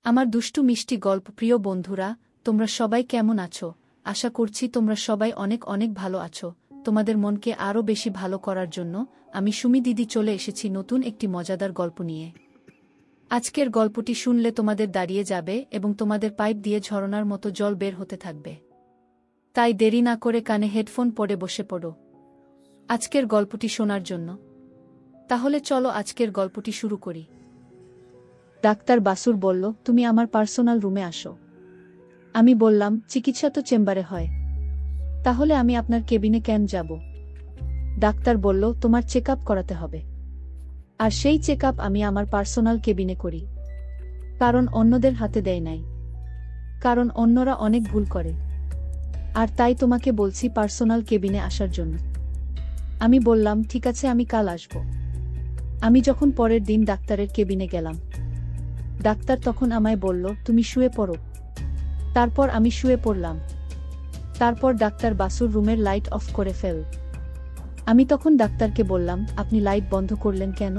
আমার দুষ্টু মিষ্টি গল্প প্রিয় বন্ধুরা, তোমরা সবাই কেমন আছো? আশা করছি তোমরা সবাই অনেক অনেক ভালো আছো। তোমাদের মনকে আরও বেশি ভালো করার জন্য আমি সুমি দিদি চলে এসেছি নতুন একটি মজাদার গল্প নিয়ে। আজকের গল্পটি শুনলে তোমাদের দাঁড়িয়ে যাবে এবং তোমাদের পাইপ দিয়ে ঝরনার মতো জল বের হতে থাকবে। তাই দেরি না করে কানে হেডফোন পরে বসে পড়ো আজকের গল্পটি শোনার জন্য। তাহলে চলো আজকের গল্পটি শুরু করি। ডাক্তার বাসুর বলল, তুমি আমার পার্সোনাল রুমে আসো। আমি বললাম, চিকিৎসা তো চেম্বারে হয়, তাহলে আমি আপনার কেবিনে কেন যাব? ডাক্তার বলল, তোমার চেক আপ করাতে হবে। আর সেই চেক আপ আমি আমার পার্সোনাল কেবিনে করি। কারণ অন্যদের হাতে দেয় নাই। কারণ অন্যরা অনেক ভুল করে। আর তাই তোমাকে বলছি পার্সোনাল কেবিনে আসার জন্য। আমি বললাম, ঠিক আছে, আমি কাল আসব। আমি যখন পরের দিন ডাক্তারের কেবিনে গেলাম, ডাক্তার তখন আমায় বলল, তুমি শুয়ে পড়ো। তারপর আমি শুয়ে পড়লাম। তারপর ডাক্তার বাসুর রুমের লাইট অফ করে ফেল। আমি তখন ডাক্তারকে বললাম, আপনি লাইট বন্ধ করলেন কেন?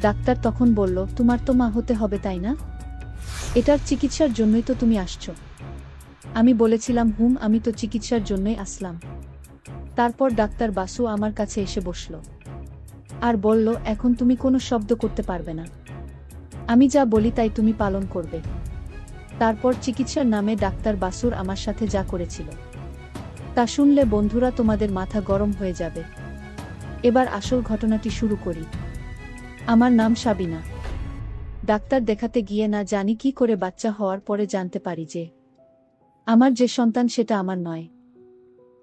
ডাক্তার তখন বলল, তোমার তো মা হতে হবে, তাই না? এটার চিকিৎসার জন্যই তো তুমি আসছো। আমি বলেছিলাম, আমি তো চিকিৎসার জন্যই আসলাম। তারপর ডাক্তার বাসু আমার কাছে এসে বসল আর বলল, এখন তুমি কোনো শব্দ করতে পারবে না। আমি যা বলি তাই তুমি পালন করবে। তারপর চিকিৎসার নামে ডাক্তার বাসুর আমার সাথে যা করেছিল তা শুনলে বন্ধুরা তোমাদের মাথা গরম হয়ে যাবে। এবার আসল ঘটনাটি শুরু করি। আমার নাম সাবিনা। ডাক্তার দেখাতে গিয়ে না জানি কি করে বাচ্চা হওয়ার পরে জানতে পারি যে আমার যে সন্তান সেটা আমার নয়।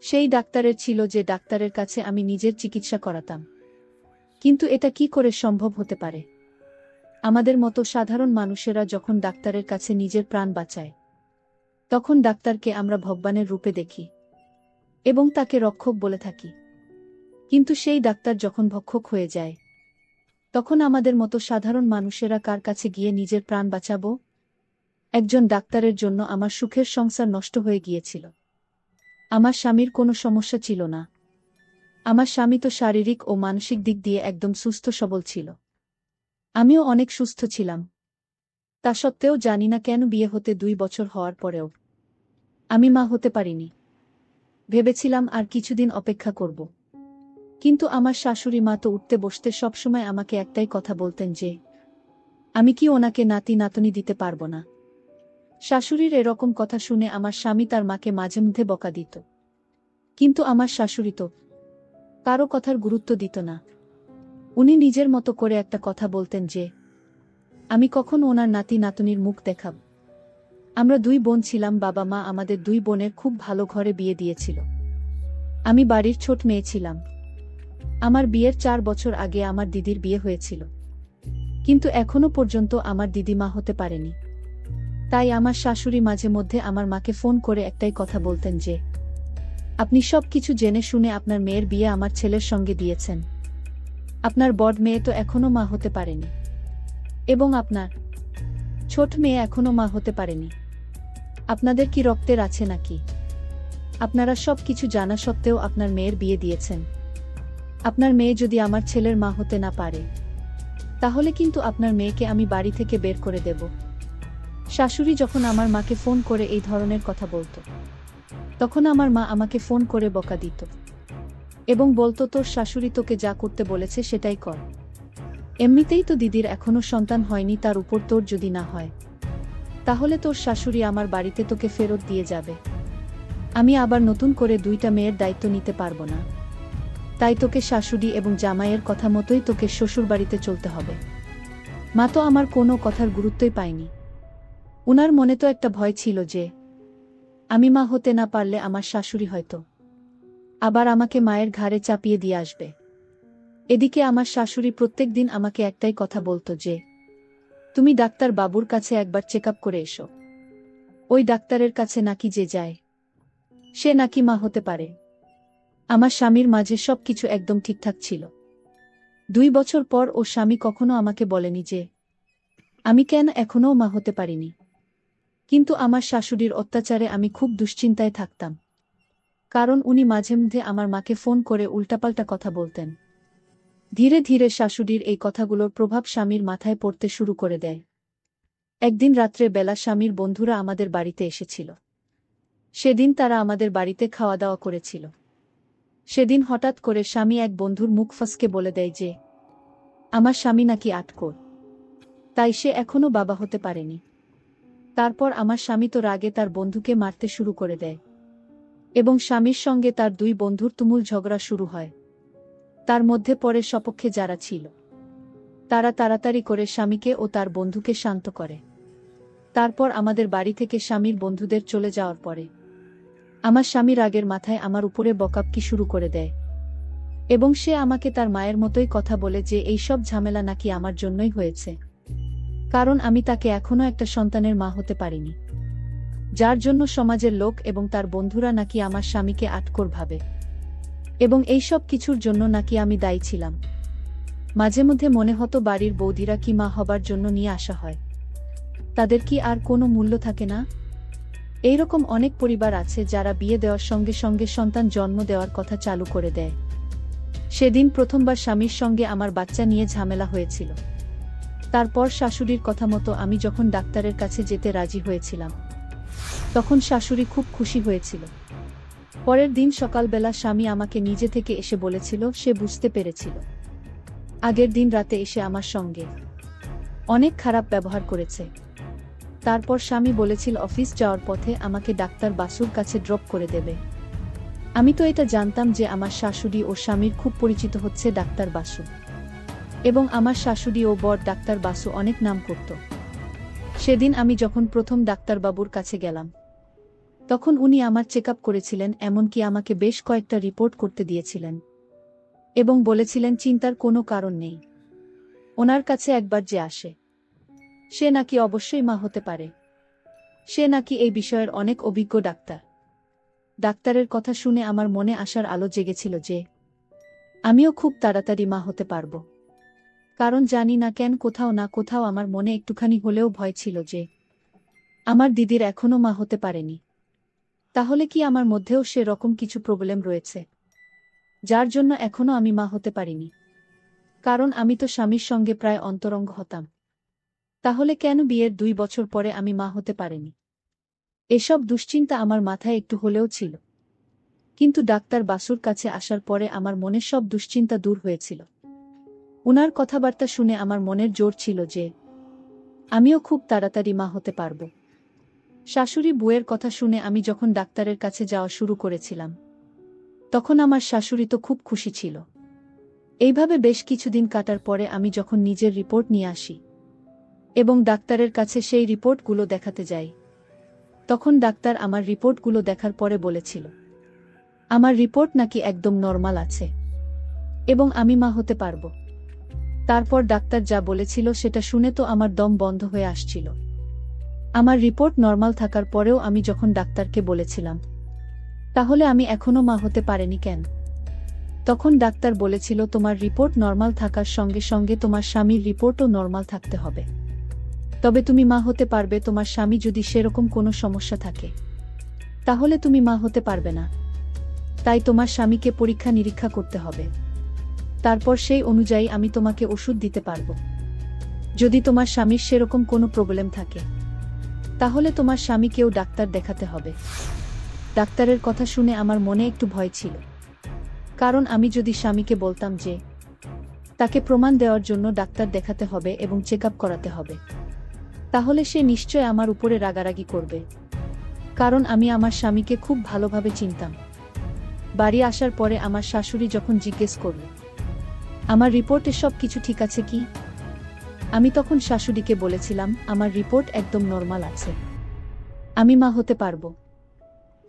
সেই ডাক্তারের ছিল যে ডাক্তারের কাছে আমি নিজের চিকিৎসা করাতাম। কিন্তু এটা কি করে সম্ভব হতে পারে? আমাদের মতো সাধারণ মানুষেরা যখন ডাক্তারের কাছে নিজের প্রাণ বাঁচায়, তখন ডাক্তারকে আমরা ভগবানের রূপে দেখি এবং তাকে রক্ষক বলে থাকি। কিন্তু সেই ডাক্তার যখন ভক্ষক হয়ে যায়, তখন আমাদের মতো সাধারণ মানুষেরা কার কাছে গিয়ে নিজের প্রাণ বাঁচাবো? একজন ডাক্তারের জন্য আমার সুখের সংসার নষ্ট হয়ে গিয়েছিল। আমার স্বামীর কোনো সমস্যা ছিল না। আমার স্বামী তো শারীরিক ও মানসিক দিক দিয়ে একদম সুস্থ সবল ছিল। আমিও অনেক সুস্থ ছিলাম। তা সত্ত্বেও জানি না কেন বিয়ে হতে 2 বছর হওয়ার পরেও আমি মা হতে পারিনি। ভেবেছিলাম আর কিছুদিন অপেক্ষা করব। কিন্তু আমার শাশুড়ি মা তো উঠতে বসতে সবসময় আমাকে একটাই কথা বলতেন যে আমি কি ওনাকে নাতি নাতনি দিতে পারবো না। শাশুড়ির এরকম কথা শুনে আমার স্বামী তার মাকে মাঝে মধ্যে বকা দিত। কিন্তু আমার শাশুড়ি তো কারো কথার গুরুত্ব দিত না। উনি নিজের মতো করে একটা কথা বলতেন যে আমি কখন ওনার নাতি নাতনির মুখ দেখাব। আমরা 2 বোন ছিলাম। বাবা মা আমাদের 2 বোনের খুব ভালো ঘরে বিয়ে দিয়েছিল। আমি বাড়ির ছোট মেয়ে ছিলাম। আমার বিয়ের 4 বছর আগে আমার দিদির বিয়ে হয়েছিল। কিন্তু এখনো পর্যন্ত আমার দিদি মা হতে পারেনি। তাই আমার শাশুড়ি মাঝে মধ্যে আমার মাকে ফোন করে একটাই কথা বলতেন যে আপনি সব কিছু জেনে শুনে আপনার মেয়ের বিয়ে আমার ছেলের সঙ্গে দিয়েছেন। আপনার বড় মেয়ে তো এখনো মা হতে পারেনি এবং আপনার ছোট মেয়ে এখনো মা হতে পারেনি। আপনাদের কি রক্তের আছে নাকি? আপনারা সব কিছু জানা সত্ত্বেও আপনার মেয়ের বিয়ে দিয়েছেন। আপনার মেয়ে যদি আমার ছেলের মা হতে না পারে, তাহলে কিন্তু আপনার মেয়েকে আমি বাড়ি থেকে বের করে দেব। শাশুড়ি যখন আমার মাকে ফোন করে এই ধরনের কথা বলতো, তখন আমার মা আমাকে ফোন করে বকা দিত এবং বলতো, তোর শাশুড়ি তোকে যা করতে বলেছে সেটাই কর। এমনিতেই তো দিদির এখনো সন্তান হয়নি, তার উপর তোর যদি না হয়, তাহলে তোর শাশুড়ি আমার বাড়িতে তোকে ফেরত দিয়ে যাবে। আমি আবার নতুন করে 2টা মেয়ের দায়িত্ব নিতে পারবো না। তাই তোকে শাশুড়ি এবং জামাইয়ের কথা মতোই তোকে শ্বশুরবাড়িতে চলতে হবে। মা তো আমার কোনো কথার গুরুত্বই পায়নি। উনার মনে তো একটা ভয় ছিল যে আমি মা হতে না পারলে আমার শাশুড়ি হয়তো আবার আমাকে মায়ের ঘাড়ে চাপিয়ে দিয়ে আসবে। এদিকে আমার শাশুড়ি প্রত্যেক দিন আমাকে একটাই কথা বলতো যে তুমি ডাক্তার বাবুর কাছে একবার চেক আপ করে এসো। ওই ডাক্তারের কাছে নাকি যে যায় সে নাকি মা হতে পারে। আমার স্বামীর মাঝে সবকিছু একদম ঠিকঠাক ছিল। 2 বছর পর ও স্বামী কখনো আমাকে বলেনি যে আমি কেন এখনও মা হতে পারিনি। কিন্তু আমার শাশুড়ির অত্যাচারে আমি খুব দুশ্চিন্তায় থাকতাম। কারণ উনি মাঝে মধ্যে আমার মাকে ফোন করে উল্টাপাল্টা কথা বলতেন। ধীরে ধীরে শাশুড়ির এই কথাগুলোর প্রভাব স্বামীর মাথায় পড়তে শুরু করে দেয়। একদিন রাত্রে বেলা স্বামীর বন্ধুরা আমাদের বাড়িতে এসেছিল। সেদিন তারা আমাদের বাড়িতে খাওয়া দাওয়া করেছিল। সেদিন হঠাৎ করে স্বামী এক বন্ধুর মুখ ফসকে বলে দেয় যে আমার স্বামী নাকি আটকোর, তাই সে এখনো বাবা হতে পারেনি। তারপর আমার স্বামী তো রাগে তার বন্ধুকে মারতে শুরু করে দেয় এবং স্বামীর সঙ্গে তার দুই বন্ধুর তুমুল ঝগড়া শুরু হয়। তার মধ্যে পরে সপক্ষে যারা ছিল তারা তাড়াতাড়ি করে স্বামীকে ও তার বন্ধুকে শান্ত করে। তারপর আমাদের বাড়ি থেকে স্বামীর বন্ধুদের চলে যাওয়ার পরে আমার স্বামী রাগের মাথায় আমার উপরে বকাবকি শুরু করে দেয় এবং সে আমাকে তার মায়ের মতোই কথা বলে যে এই সব ঝামেলা নাকি আমার জন্যই হয়েছে, কারণ আমি তাকে এখনো একটা সন্তানের মা হতে পারিনি, যার জন্য সমাজের লোক এবং তার বন্ধুরা নাকি আমার স্বামীকে আটকোর ভাবে এবং এই সব কিছুর জন্য নাকি আমি দায়ী ছিলাম। মাঝে মধ্যে মনে হতো বাড়ির বৌদিরা কি মা হবার জন্য নিয়ে আসা হয়, তাদের কি আর কোনো মূল্য থাকে না? এইরকম অনেক পরিবার আছে যারা বিয়ে দেওয়ার সঙ্গে সঙ্গে সন্তান জন্ম দেওয়ার কথা চালু করে দেয়। সেদিন প্রথমবার স্বামীর সঙ্গে আমার বাচ্চা নিয়ে ঝামেলা হয়েছিল। তারপর শাশুড়ির কথা মতো আমি যখন ডাক্তারের কাছে যেতে রাজি হয়েছিলাম, তখন শাশুড়ি খুব খুশি হয়েছিল। পরের দিন সকালবেলা স্বামী আমাকে নিজে থেকে এসে বলেছিল সে বুঝতে পেরেছিল আগের দিন রাতে এসে আমার সঙ্গে অনেক খারাপ ব্যবহার করেছে। তারপর স্বামী বলেছিল অফিস যাওয়ার পথে আমাকে ডাক্তার বাসুর কাছে ড্রপ করে দেবে। আমি তো এটা জানতাম যে আমার শাশুড়ি ও স্বামীর খুব পরিচিত হচ্ছে ডাক্তার বাসু, এবং আমার শাশুড়ি ও বর ডাক্তার বাসু অনেক নাম করত। সেদিন আমি যখন প্রথম ডাক্তারবাবুর কাছে গেলাম, তখন উনি আমার চেক আপ করেছিলেন, এমনকি আমাকে বেশ কয়েকটা রিপোর্ট করতে দিয়েছিলেন এবং বলেছিলেন চিন্তার কোনো কারণ নেই, ওনার কাছে একবার যে আসে সে নাকি অবশ্যই মা হতে পারে, সে নাকি এই বিষয়ের অনেক অভিজ্ঞ ডাক্তার। ডাক্তারের কথা শুনে আমার মনে আশার আলো জেগেছিল যে আমিও খুব তাড়াতাড়ি মা হতে পারব, কারণ জানি না কেন কোথাও না কোথাও আমার মনে একটুখানি হলেও ভয় ছিল যে আমার দিদির এখনো মা হতে পারেনি। তাহলে কি আমার মধ্যেও সে রকম কিছু প্রবলেম রয়েছে, যার জন্য এখনো আমি মা হতে পারিনি? কারণ আমি তো স্বামীর সঙ্গে প্রায় অন্তরঙ্গ হতাম, তাহলে কেন বিয়ের 2 বছর পরে আমি মা হতে পারিনি? এসব দুশ্চিন্তা আমার মাথায় একটু হলেও ছিল, কিন্তু ডাক্তার বাসুর কাছে আসার পরে আমার মনের সব দুশ্চিন্তা দূর হয়েছিল। উনার কথাবার্তা শুনে আমার মনের জোর ছিল যে আমিও খুব তাড়াতাড়ি মা হতে পারব। শাশুড়ি বুয়ের কথা শুনে আমি যখন ডাক্তারের কাছে যাওয়া শুরু করেছিলাম, তখন আমার শাশুড়ি তো খুব খুশি ছিল। এইভাবে বেশ কিছুদিন কাটার পরে আমি যখন নিজের রিপোর্ট নিয়ে আসি এবং ডাক্তারের কাছে সেই রিপোর্টগুলো দেখাতে যাই, তখন ডাক্তার আমার রিপোর্টগুলো দেখার পরে বলেছিল আমার রিপোর্ট নাকি একদম নরমাল আছে এবং আমি মা হতে পারব। তারপর ডাক্তার যা বলেছিল সেটা শুনে তো আমার দম বন্ধ হয়ে আসছিল। আমার রিপোর্ট নরমাল থাকার পরেও আমি যখন ডাক্তারকে বলেছিলাম তাহলে আমি এখনো মা হতে পারিনি কেন, তখন ডাক্তার বলেছিল তোমার রিপোর্ট নরমাল থাকার সঙ্গে সঙ্গে তোমার স্বামীর রিপোর্টও নরমাল থাকতে হবে, তবে তুমি মা হতে পারবে। তোমার স্বামী যদি সেরকম কোনো সমস্যা থাকে তাহলে তুমি মা হতে পারবে না, তাই তোমার স্বামীকে পরীক্ষা নিরীক্ষা করতে হবে। তারপর সেই অনুযায়ী আমি তোমাকে ওষুধ দিতে পারবো। যদি তোমার স্বামীর সেরকম কোনো প্রবলেম থাকে তাহলে তোমার স্বামীকেও ডাক্তার দেখাতে হবে। ডাক্তারের কথা শুনে আমার মনে একটু ভয় ছিল, কারণ আমি যদি স্বামীকে বলতাম যে তাকে প্রমাণ দেওয়ার জন্য ডাক্তার দেখাতে হবে এবং চেক আপ করাতে হবে, তাহলে সে নিশ্চয় আমার উপরে রাগারাগি করবে, কারণ আমি আমার স্বামীকে খুব ভালোভাবে চিনতাম। বাড়ি আসার পরে আমার শাশুড়ি যখন জিজ্ঞেস করল আমার রিপোর্টে সব কিছু ঠিক আছে কি, আমি তখন শাশুড়িকে বলেছিলাম আমার রিপোর্ট একদম নরমাল আছে, আমি মা হতে পারবো।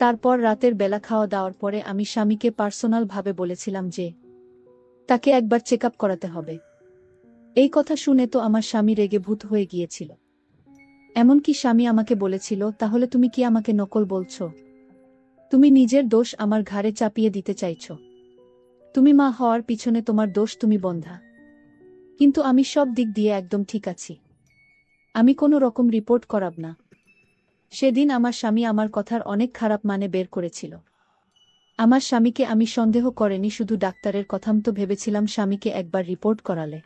তারপর রাতের বেলা খাওয়া দাওয়ার পরে আমি স্বামীকে পার্সোনাল ভাবে বলেছিলাম যে তাকে একবার চেক আপ করাতে হবে। এই কথা শুনে তো আমার স্বামী রেগে ভূত হয়ে গিয়েছিল। এমনকি স্বামী আমাকে বলেছিল তাহলে তুমি কি আমাকে নকল বলছো? তুমি নিজের দোষ আমার ঘাড়ে চাপিয়ে দিতে চাইছ। তুমি মা হওয়ার পিছনে তোমার দোষ তুমি বন্ধা। কিন্তু আমি সব দিক দিয়ে একদম ঠিক আছি, আমি কোনো রকম রিপোর্ট করাব না। সেদিন আমার স্বামী আমার কথার অনেক খারাপ মানে বের করেছিল। আমার স্বামীকে আমি সন্দেহ করেনি, শুধু ডাক্তারের কথাম তো ভেবেছিলাম স্বামীকে একবার রিপোর্ট করালে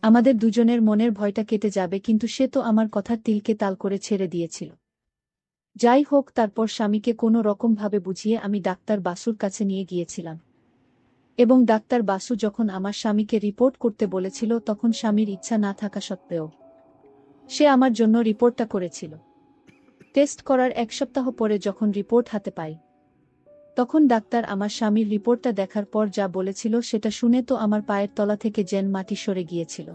আমাদের দুজনের মনের ভয়টা কেটে যাবে, কিন্তু সে তো আমার কথার তিলকে তাল করে ছেড়ে দিয়েছিল। যাই হোক, তারপর স্বামীকে কোনো রকমভাবে বুঝিয়ে আমি ডাক্তার বাসুর কাছে নিয়ে গিয়েছিলাম। এবং ডাক্তার বাসু যখন আমার স্বামীকে রিপোর্ট করতে বলেছিল, তখন স্বামীর ইচ্ছা না থাকা সত্ত্বেও সে আমার জন্য রিপোর্টটা করেছিল। টেস্ট করার 1 সপ্তাহ পরে যখন রিপোর্ট হাতে পাই, তখন ডাক্তার আমার স্বামীর রিপোর্টটা দেখার পর যা বলেছিল সেটা শুনে তো আমার পায়ের তলা থেকে যেন মাটি সরে গিয়েছিল।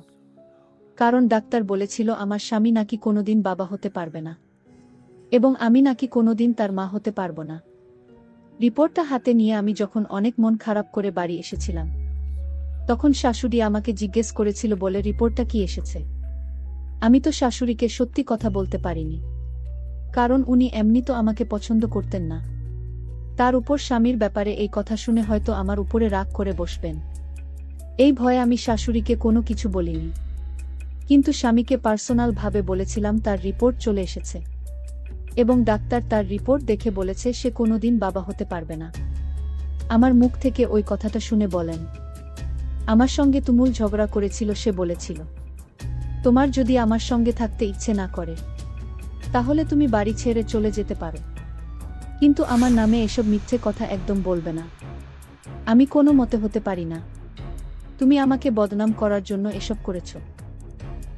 কারণ ডাক্তার বলেছিল আমার স্বামী নাকি কোনোদিন বাবা হতে পারবে না, এবং আমি নাকি কোনোদিন তার মা হতে পারবো না। রিপোর্টটা হাতে নিয়ে আমি যখন অনেক মন খারাপ করে বাড়ি এসেছিলাম, তখন শাশুড়ি আমাকে জিজ্ঞেস করেছিল বলে রিপোর্টটা কি এসেছে। আমি তো শাশুড়িকে সত্যি কথা বলতে পারিনি, কারণ উনি এমনি তো আমাকে পছন্দ করতেন না। তার উপর স্বামীর ব্যাপারে এই কথা শুনে হয়তো আমার উপরে রাগ করে বসবেন, এই ভয়ে আমি শাশুড়িকে কোনো কিছু বলিনি। কিন্তু স্বামীকে পার্সোনাল ভাবে বলেছিলাম তার রিপোর্ট চলে এসেছে, এবং ডাক্তার তার রিপোর্ট দেখে বলেছে সে কোনোদিন বাবা হতে পারবে না। আমার মুখ থেকে ওই কথাটা শুনে বলেন, আমার সঙ্গে তুমুল ঝগড়া করেছিল। সে বলেছিল, তোমার যদি আমার সঙ্গে থাকতে ইচ্ছে না করে, তাহলে তুমি বাড়ি ছেড়ে চলে যেতে পারো, কিন্তু আমার নামে এসব মিথ্যে কথা একদম বলবে না। আমি কোনো মতে হতে পারি না। তুমি আমাকে বদনাম করার জন্য এসব করেছ।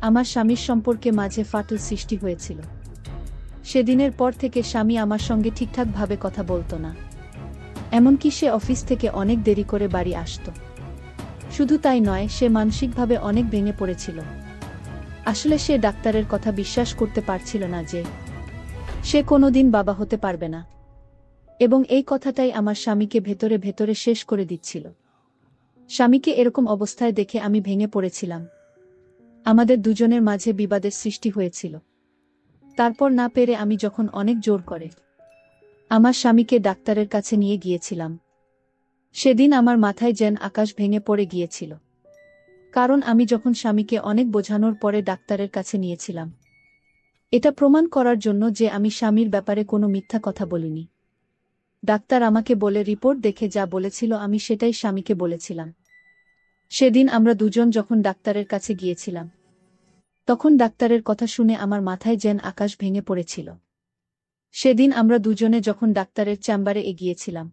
আমার স্বামীর সম্পর্কে মাঝে ফাটল সৃষ্টি হয়েছিল। সেদিনের পর থেকে স্বামী আমার সঙ্গে ঠিকঠাকভাবে কথা বলতো না, এমনকি সে অফিস থেকে অনেক দেরি করে বাড়ি আসতো। শুধু তাই নয়, সে মানসিকভাবে অনেক ভেঙে পড়েছিল। আসলে সে ডাক্তারের কথা বিশ্বাস করতে পারছিল না যে সে কোনোদিন বাবা হতে পারবে না, এবং এই কথাটাই আমার স্বামীকে ভেতরে ভেতরে শেষ করে দিচ্ছিল। স্বামীকে এরকম অবস্থায় দেখে আমি ভেঙে পড়েছিলাম। আমাদের দুজনের মাঝে বিবাদের সৃষ্টি হয়েছিল। তারপর না পেরে আমি যখন অনেক জোর করে আমার স্বামীকে ডাক্তারের কাছে নিয়ে গিয়েছিলাম, সেদিন আমার মাথায় যেন আকাশ ভেঙে পড়ে গিয়েছিল। কারণ আমি যখন স্বামীকে অনেক বোঝানোর পরে ডাক্তারের কাছে নিয়েছিলাম, এটা প্রমাণ করার জন্য যে আমি স্বামীর ব্যাপারে কোনো মিথ্যা কথা বলিনি। ডাক্তার আমাকে বলে রিপোর্ট দেখে যা বলেছিল আমি সেটাই স্বামীকে বলেছিলাম। সেদিন আমরা দুজন যখন ডাক্তারের কাছে গিয়েছিলাম, তখন ডাক্তারের কথা শুনে আমার মাথায় যেন আকাশ ভেঙে পড়েছিল। সেদিন আমরা দুজনে যখন ডাক্তারের চেম্বারে এগিয়েছিলাম,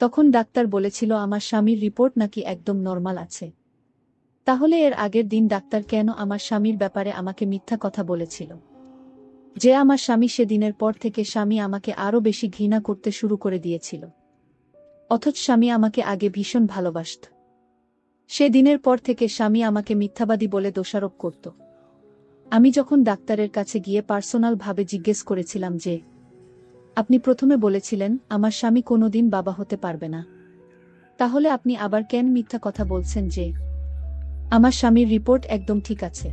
তখন ডাক্তার বলেছিল আমার স্বামীর রিপোর্ট নাকি একদম নরমাল আছে। তাহলে এর আগের দিন ডাক্তার কেন আমার স্বামীর ব্যাপারে আমাকে মিথ্যা কথা বলেছিল? যে আমার স্বামী সেদিনের পর থেকে স্বামী আমাকে আরও বেশি ঘৃণা করতে শুরু করে দিয়েছিল, অথচ স্বামী আমাকে আগে ভীষণ ভালোবাসত। সেদিনের পর থেকে স্বামী আমাকে মিথ্যাবাদী বলে দোষারোপ করত। আমি যখন ডাক্তারের কাছে গিয়ে পার্সোনাল ভাবে জিজ্ঞেস করেছিলাম যে আপনি প্রথমে বলেছিলেন আমার স্বামী কোনোদিন বাবা হতে পারবে না, তাহলে আপনি আবার কেন মিথ্যা কথা বলছেন যে আমার স্বামীর রিপোর্ট একদম ঠিক আছে,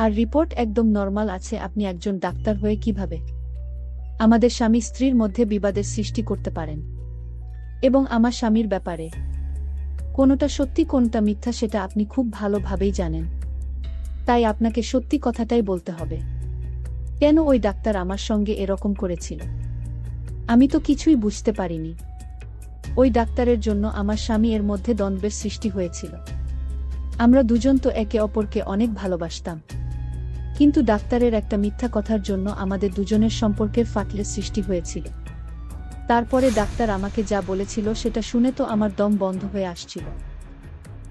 আর রিপোর্ট একদম নরমাল আছে? আপনি একজন ডাক্তার হয়ে কিভাবে আমাদের স্বামী স্ত্রীর মধ্যে বিবাদের সৃষ্টি করতে পারেন? এবং আমার স্বামীর ব্যাপারে কোনটা সত্যি কোনটা মিথ্যা সেটা আপনি খুব ভালোভাবেই জানেন, তাই আপনাকে সত্যি কথাটাই বলতে হবে। কেন ওই ডাক্তার আমার সঙ্গে এরকম করেছিল? আমি তো কিছুই বুঝতে পারিনি। ওই ডাক্তারের জন্য আমার স্বামী এর মধ্যে দ্বন্দ্বের সৃষ্টি হয়েছিল। আমরা দুজন তো একে অপরকে অনেক ভালোবাসতাম, কিন্তু ডাক্তারের একটা মিথ্যা কথার জন্য আমাদের দুজনের সম্পর্কের ফাটলের সৃষ্টি হয়েছিল। তারপরে ডাক্তার আমাকে যা বলেছিল সেটা শুনে তো আমার দম বন্ধ হয়ে আসছিল।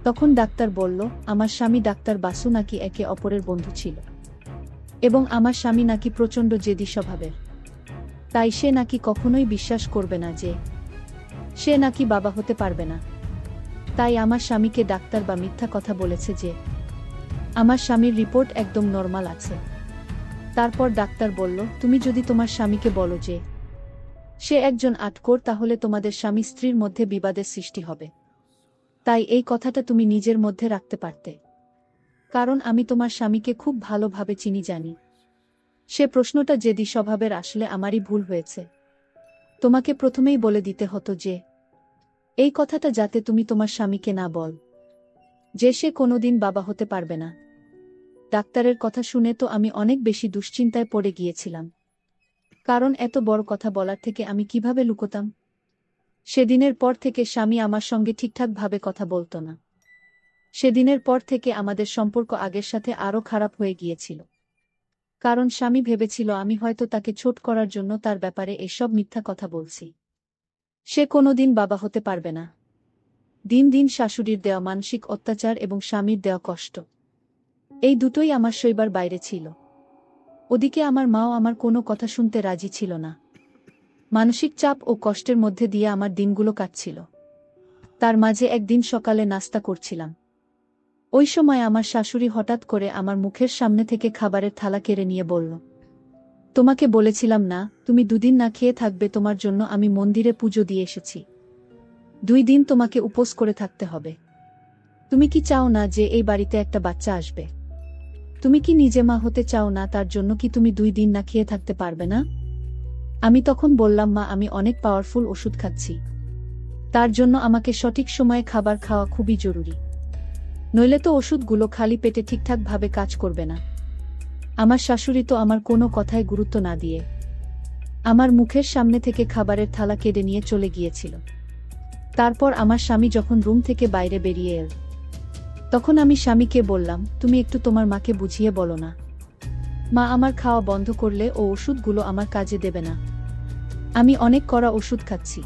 তখন ডাক্তার বলল আমার স্বামী ডাক্তার বাসু নাকি একে অপরের বন্ধু ছিল, এবং আমার স্বামী নাকি প্রচণ্ড জেদি স্বভাবের, তাই সে নাকি কখনোই বিশ্বাস করবে না যে সে নাকি বাবা হতে পারবে না। তাই আমার স্বামীকে ডাক্তার বা মিথ্যা কথা বলেছে যে আমার স্বামীর রিপোর্ট একদম নরমাল আছে। তারপর ডাক্তার বলল তুমি যদি তোমার স্বামীকে বলো যে সে একজন আটকোর, তাহলে তোমাদের স্বামী স্ত্রীর মধ্যে বিবাদের সৃষ্টি হবে। তাই এই কথাটা তুমি নিজের মধ্যে রাখতে পারতে, কারণ আমি তোমার স্বামীকে খুব ভালোভাবে চিনি, জানি সে প্রশ্নটা জেদি স্বভাবের। আসলে আমারই ভুল হয়েছে। তোমাকে প্রথমেই বলে দিতে হতো যে এই কথাটা যাতে তুমি তোমার স্বামীকে না বল যে সে কোনোদিন বাবা হতে পারবে না। ডাক্তারের কথা শুনে তো আমি অনেক বেশি দুশ্চিন্তায় পড়ে গিয়েছিলাম, কারণ এত বড় কথা বলার থেকে আমি কিভাবে লুকোতাম? সেদিনের পর থেকে স্বামী আমার সঙ্গে ঠিকঠাকভাবে কথা বলতো না। সেদিনের পর থেকে আমাদের সম্পর্ক আগের সাথে আরও খারাপ হয়ে গিয়েছিল। কারণ স্বামী ভেবেছিল আমি হয়তো তাকে ছোট করার জন্য তার ব্যাপারে এসব মিথ্যা কথা বলছি। সে কোনোদিন বাবা হতে পারবে না। দিন দিন শাশুড়ির দেওয়া মানসিক অত্যাচার এবং স্বামীর দেওয়া কষ্ট, এই দুটোই আমার সইবার বাইরে ছিল। ওদিকে আমার মাও আমার কোনো কথা শুনতে রাজি ছিল না। মানসিক চাপ ও কষ্টের মধ্যে দিয়ে আমার দিনগুলো কাটছিল। তার মাঝে একদিন সকালে নাস্তা করছিলাম। ওই সময় আমার শাশুড়ি হঠাৎ করে আমার মুখের সামনে থেকে খাবারের থালা কেড়ে নিয়ে বলল, তোমাকে বলেছিলাম না তুমি দুদিন না খেয়ে থাকবে, তোমার জন্য আমি মন্দিরে পুজো দিয়ে এসেছি। 2 দিন তোমাকে উপোস করে থাকতে হবে। তুমি কি চাও না যে এই বাড়িতে একটা বাচ্চা আসবে? তুমি কি নিজে মা হতে চাও না? তার জন্য কি তুমি 2 দিন না খেয়ে থাকতে পারবে না? আমি তখন বললাম, মা আমি অনেক পাওয়ারফুল ওষুধ খাচ্ছি, তার জন্য আমাকে সঠিক সময়ে খাবার খাওয়া খুবই জরুরি, নইলে তো ওষুধগুলো খালি পেটে ঠিকঠাকভাবে কাজ করবে না। আমার শাশুড়ি তো আমার কোনো কথায় গুরুত্ব না দিয়ে আমার মুখের সামনে থেকে খাবারের থালা কেড়ে নিয়ে চলে গিয়েছিল। তারপর আমার স্বামী যখন রুম থেকে বাইরে বেরিয়ে এল, তখন আমি স্বামীকে বললাম, তুমি একটু তোমার মাকে বুঝিয়ে বলো না, মা আমার খাওয়া বন্ধ করলে ও ওষুধগুলো আমার কাজে দেবে না। আমি অনেক কড়া ওষুধ খাচ্ছি।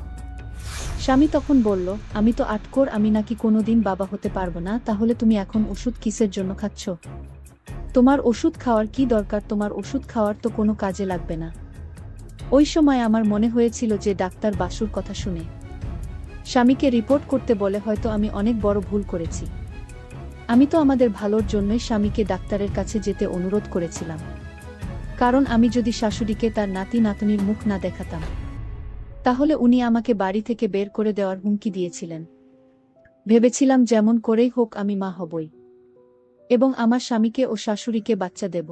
স্বামী তখন বলল, আমি তো আটকোর, আমি নাকি কোনোদিন বাবা হতে পারবো না, তাহলে তুমি এখন ওষুধ কিসের জন্য খাচ্ছ? তোমার ওষুধ খাওয়ার কি দরকার? তোমার ওষুধ খাওয়ার তো কোনো কাজে লাগবে না। ওই সময় আমার মনে হয়েছিল যে ডাক্তার বাসুর কথা শুনে স্বামীকে রিপোর্ট করতে বলে হয়তো আমি অনেক বড় ভুল করেছি। আমি তো আমাদের ভালোর জন্যই স্বামীকে ডাক্তারের কাছে যেতে অনুরোধ করেছিলাম, কারণ আমি যদি শাশুড়িকে তার নাতি নাতনির মুখ না দেখাতাম, তাহলে উনি আমাকে বাড়ি থেকে বের করে দেওয়ার হুমকি দিয়েছিলেন। ভেবেছিলাম যেমন করেই হোক আমি মা হবই, এবং আমার স্বামীকে ও শাশুড়িকে বাচ্চা দেব,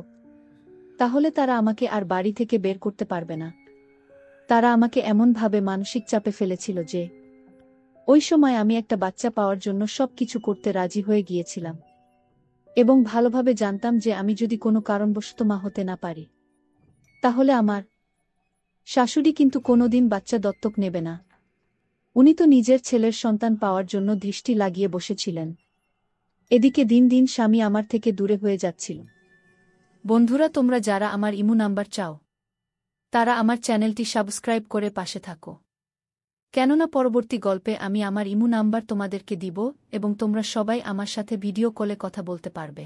তাহলে তারা আমাকে আর বাড়ি থেকে বের করতে পারবে না। তারা আমাকে এমনভাবে মানসিক চাপে ফেলেছিল যে ওই সময় আমি একটা বাচ্চা পাওয়ার জন্য সবকিছু করতে রাজি হয়ে গিয়েছিলাম, এবং ভালোভাবে জানতাম যে আমি যদি কোনো কারণবশত মা হতে না পারি, তাহলে আমার শাশুড়ি কিন্তু কোনোদিন বাচ্চা দত্তক নেবে না। উনি তো নিজের ছেলের সন্তান পাওয়ার জন্য দৃষ্টি লাগিয়ে বসেছিলেন। এদিকে দিন দিন স্বামী আমার থেকে দূরে হয়ে যাচ্ছিল। বন্ধুরা, তোমরা যারা আমার ইমো নাম্বার চাও, তারা আমার চ্যানেলটি সাবস্ক্রাইব করে পাশে থাকো, কেননা পরবর্তী গল্পে আমি আমার ইমো নাম্বার তোমাদেরকে দিব এবং তোমরা সবাই আমার সাথে ভিডিও কলে কথা বলতে পারবে।